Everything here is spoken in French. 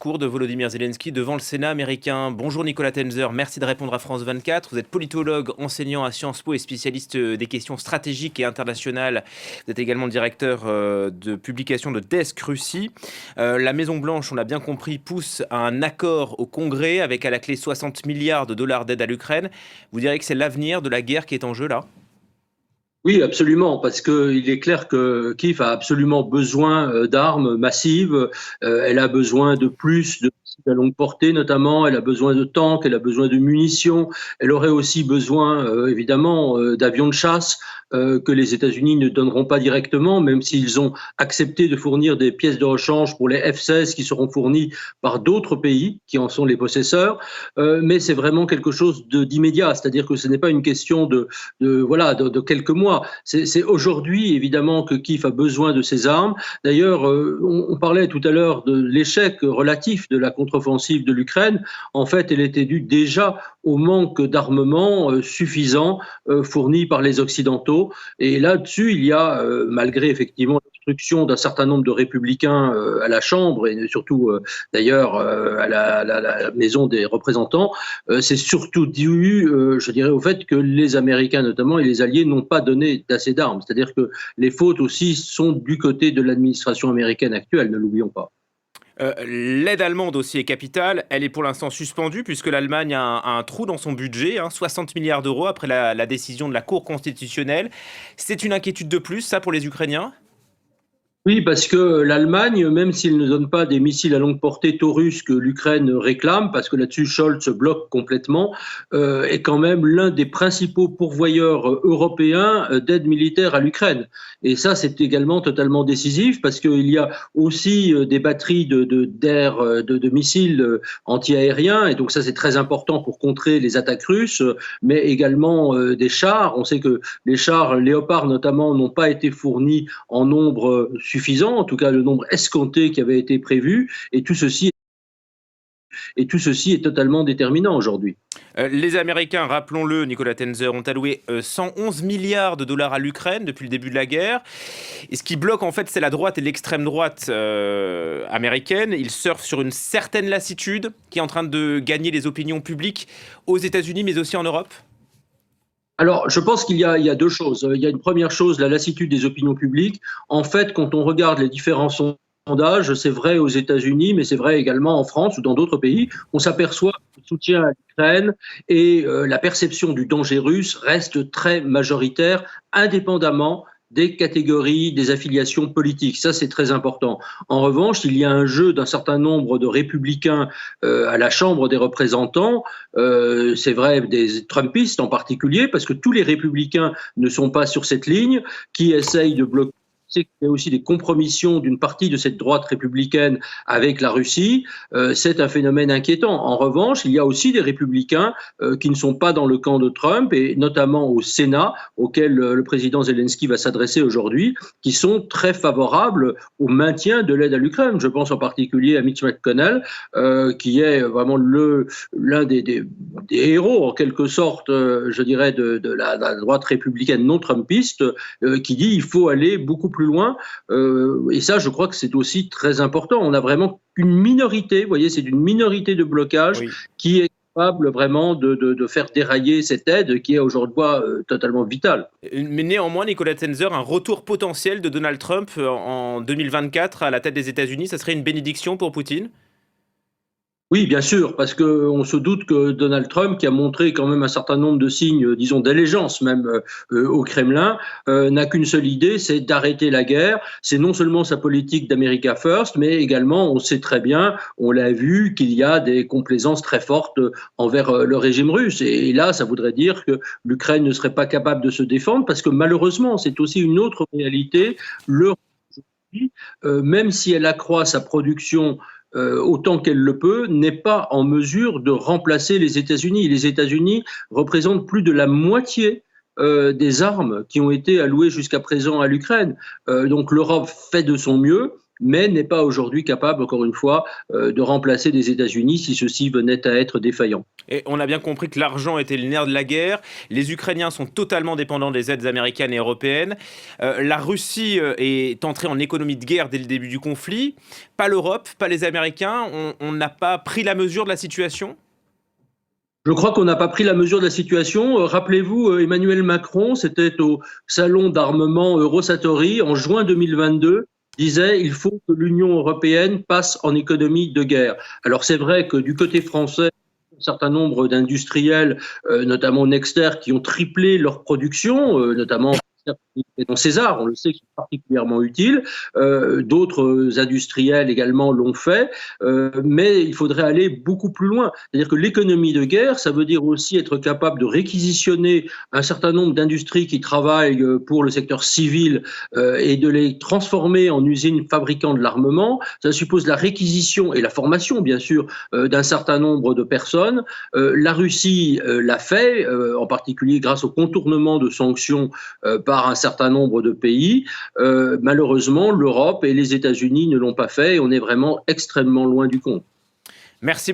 discours de Volodymyr Zelensky devant le Sénat américain. Bonjour Nicolas Tenzer, merci de répondre à France 24. Vous êtes politologue, enseignant à Sciences Po et spécialiste des questions stratégiques et internationales. Vous êtes également directeur de publication de Desk Russie. La Maison-Blanche, on l'a bien compris, pousse à un accord au Congrès avec à la clé 60 milliards de dollars d'aide à l'Ukraine. Vous direz que c'est l'avenir de la guerre qui est en jeu là ? Oui, absolument, parce qu'il est clair que Kiev a absolument besoin d'armes massives. Elle a besoin de plus de missiles à longue portée, notamment. Elle a besoin de tanks, elle a besoin de munitions. Elle aurait aussi besoin, évidemment, d'avions de chasse que les États-Unis ne donneront pas directement, même s'ils ont accepté de fournir des pièces de rechange pour les F-16 qui seront fournies par d'autres pays qui en sont les possesseurs. Mais c'est vraiment quelque chose d'immédiat, c'est-à-dire que ce n'est pas une question de quelques mois. C'est aujourd'hui, évidemment, que Kiev a besoin de ces armes. D'ailleurs, on parlait tout à l'heure de l'échec relatif de la contre-offensive de l'Ukraine. En fait, elle était due déjà au manque d'armement suffisant fourni par les Occidentaux. Et là-dessus, il y a, malgré effectivement l'obstruction d'un certain nombre de républicains à la Chambre et surtout d'ailleurs à la Maison des représentants, c'est surtout dû, je dirais, au fait que les Américains notamment et les Alliés n'ont pas donné d'assez d'armes. C'est-à-dire que les fautes aussi sont du côté de l'administration américaine actuelle, ne l'oublions pas. L'aide allemande aussi est capitale. Elle est pour l'instant suspendue puisque l'Allemagne a un trou dans son budget, 60 milliards d'euros après la décision de la Cour constitutionnelle. C'est une inquiétude de plus, ça, pour les Ukrainiens ? Oui, parce que l'Allemagne, même s'il ne donne pas des missiles à longue portée Taurus que l'Ukraine réclame, parce que là-dessus Scholz bloque complètement, est quand même l'un des principaux pourvoyeurs européens d'aide militaire à l'Ukraine. Et ça, c'est également totalement décisif, parce qu'il y a aussi des batteries de missiles anti-aériens, et donc ça, c'est très important pour contrer les attaques russes, mais également des chars. On sait que les chars Léopard, notamment, n'ont pas été fournis en nombre suffisant, en tout cas le nombre escompté qui avait été prévu, et tout ceci est totalement déterminant aujourd'hui. Les Américains, rappelons-le, Nicolas Tenzer, ont alloué 111 milliards de dollars à l'Ukraine depuis le début de la guerre. Et ce qui bloque, en fait, c'est la droite et l'extrême droite américaine. Ils surfent sur une certaine lassitude qui est en train de gagner les opinions publiques aux États-Unis, mais aussi en Europe. Alors, je pense qu'il y a deux choses. Il y a une première chose, la lassitude des opinions publiques. En fait, quand on regarde les différents sondages, c'est vrai aux États-Unis, mais c'est vrai également en France ou dans d'autres pays, on s'aperçoit que le soutien à l'Ukraine et la perception du danger russe reste très majoritaire, indépendamment des catégories, des affiliations politiques. Ça, c'est très important. En revanche, il y a un jeu d'un certain nombre de républicains à la Chambre des représentants, c'est vrai des Trumpistes en particulier, parce que tous les républicains ne sont pas sur cette ligne, qui essayent de bloquer. C'est qu'il y a aussi des compromissions d'une partie de cette droite républicaine avec la Russie. C'est un phénomène inquiétant. En revanche, il y a aussi des républicains qui ne sont pas dans le camp de Trump, et notamment au Sénat, auquel le président Zelensky va s'adresser aujourd'hui, qui sont très favorables au maintien de l'aide à l'Ukraine. Je pense en particulier à Mitch McConnell, qui est vraiment l'un des héros, en quelque sorte, je dirais, de la droite républicaine non trumpiste, qui dit qu'il faut aller beaucoup plus loin, et ça, je crois que c'est aussi très important. On a vraiment une minorité, vous voyez, c'est une minorité de blocage qui est capable vraiment de faire dérailler cette aide qui est aujourd'hui totalement vitale. Mais néanmoins, Nicolas Tenzer, un retour potentiel de Donald Trump en 2024 à la tête des États-Unis, ça serait une bénédiction pour Poutine ? Oui, bien sûr, parce qu'on se doute que Donald Trump, qui a montré quand même un certain nombre de signes, disons, d'allégeance même au Kremlin, n'a qu'une seule idée, c'est d'arrêter la guerre. C'est non seulement sa politique d'America First, mais également, on sait très bien, on l'a vu, qu'il y a des complaisances très fortes envers le régime russe. Et là, ça voudrait dire que l'Ukraine ne serait pas capable de se défendre, parce que malheureusement, c'est aussi une autre réalité. L'Europe, même si elle accroît sa production autant qu'elle le peut, n'est pas en mesure de remplacer les États-Unis. Les États-Unis représentent plus de la moitié des armes qui ont été allouées jusqu'à présent à l'Ukraine. Donc l'Europe fait de son mieux, mais n'est pas aujourd'hui capable, encore une fois, de remplacer les États-Unis si ceux-ci venaient à être défaillants. Et on a bien compris que l'argent était le nerf de la guerre. Les Ukrainiens sont totalement dépendants des aides américaines et européennes. La Russie est entrée en économie de guerre dès le début du conflit. Pas l'Europe, pas les Américains. On n'a pas pris la mesure de la situation ? Je crois qu'on n'a pas pris la mesure de la situation. Rappelez-vous, Emmanuel Macron, c'était au salon d'armement Eurosatory en juin 2022, disait il faut que l'Union européenne passe en économie de guerre. Alors c'est vrai que du côté français, un certain nombre d'industriels, notamment Nexter, qui ont triplé leur production, notamment dans César, on le sait, qui est particulièrement utile. D'autres industriels également l'ont fait, mais il faudrait aller beaucoup plus loin. C'est-à-dire que l'économie de guerre, ça veut dire aussi être capable de réquisitionner un certain nombre d'industries qui travaillent pour le secteur civil et de les transformer en usines fabriquant de l'armement. Ça suppose la réquisition et la formation, bien sûr, d'un certain nombre de personnes. La Russie l'a fait, en particulier grâce au contournement de sanctions par un certain nombre de pays. Malheureusement, l'Europe et les États-Unis ne l'ont pas fait et on est vraiment extrêmement loin du compte. Merci beaucoup.